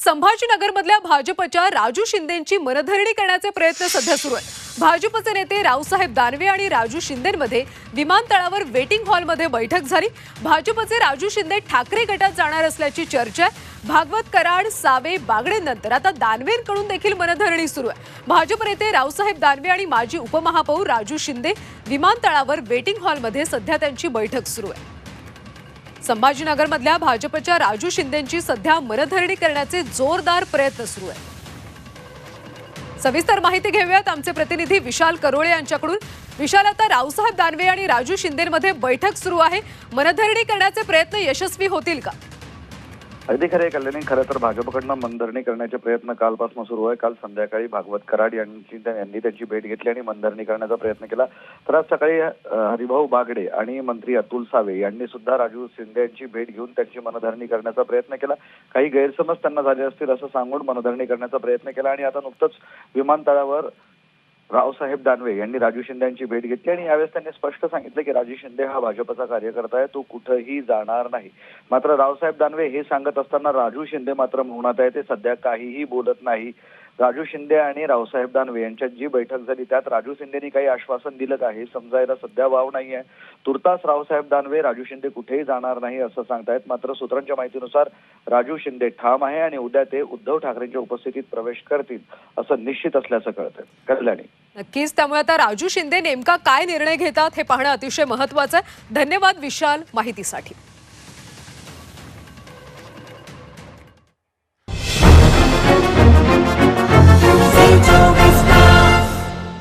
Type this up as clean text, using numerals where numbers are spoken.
संभाजीनगरमधल्या भाजपच्या राजू शिंदेंची मनधरणी करण्याचे प्रयत्न सध्या सुरू आहेत। भाजपचे नेते रावसाहेब दानवे आणि राजू शिंदेंमध्ये विमानतळावर वेटिंग हॉलमध्ये बैठक झाली। भाजपचे राजू शिंदे ठाकरे गटात जाणार असल्याची चर्चा आहे। भागवत कराड सावे बागडेंनंतर आता दानवेंकडून देखील मनधरणी सुरू आहे। भाजप नेते रावसाहेब दानवे आणि माजी उपमहापौर राजू शिंदे विमानतळावर वेटिंग हॉलमध्ये सध्या त्यांची बैठक सुरू आहे। संभाजीनगरमधल्या भाजपच्या राजू शिंदेंची सध्या मनधरणी करण्याचे जोरदार प्रयत्न सुरू आहेत। सविस्तर माहिती घेऊयात आमचे प्रतिनिधी विशाल करोळे यांच्याकडून। विशाल, आता रावसाहेब दानवे आणि राजू शिंदेंमध्ये बैठक सुरू आहे, मनधरणी करण्याचे प्रयत्न यशस्वी होतील का? अगदी खरे कल्याणी, खरं तर भाजपकडनं मनधरणी करण्याचे प्रयत्न कालपासून सुरू आहे। काल संध्याकाळी भागवत कराड यांनी त्यांची भेट घेतली आणि मनधरणी करण्याचा प्रयत्न केला। तर आज सकाळी हरिभाऊ बागडे आणि मंत्री अतुल सावे यांनी सुद्धा राजू शिंदे यांची भेट घेऊन त्यांची मनधरणी करण्याचा प्रयत्न केला। काही गैरसमज त्यांना झाले असतील असं सांगून मनधरणी करण्याचा प्रयत्न केला आणि आता नुकतंच विमानतळावर रावसाहेब दानवे यांनी राजू शिंदे यांची भेट घेतली आणि यावेळेस त्यांनी स्पष्ट सांगितलं की राजू शिंदे हा भाजपचा कार्यकर्ता आहे, तो कुठेही जाणार नाही। मात्र रावसाहेब दानवे हे सांगत असताना राजू शिंदे मात्र मौनात आहे, ते सध्या काहीही बोलत नाही। राजू शिंदे आणि रावसाहेब दानवे यांच्यात जी बैठक झाली त्यात राजू शिंदेनी काही आश्वासन दिलं का हे समजायला सध्या वाव नाही आहे। तुर्तास रावसाहेब दानवे राजू शिंदे कुठेही जाणार नाही असं सांगतायत। मात्र सूत्रांच्या माहितीनुसार राजू शिंदे ठाम आहे आणि उद्या ते उद्धव ठाकरेंच्या उपस्थितीत प्रवेश करतील असं निश्चित असल्याचं कळतंय। कल्याणी, नक्कीच, त्यामुळे आता राजू शिंदे नेमका काय निर्णय घेतात हे पाहणं अतिशय महत्त्वाचं आहे। धन्यवाद विशाल माहितीसाठी।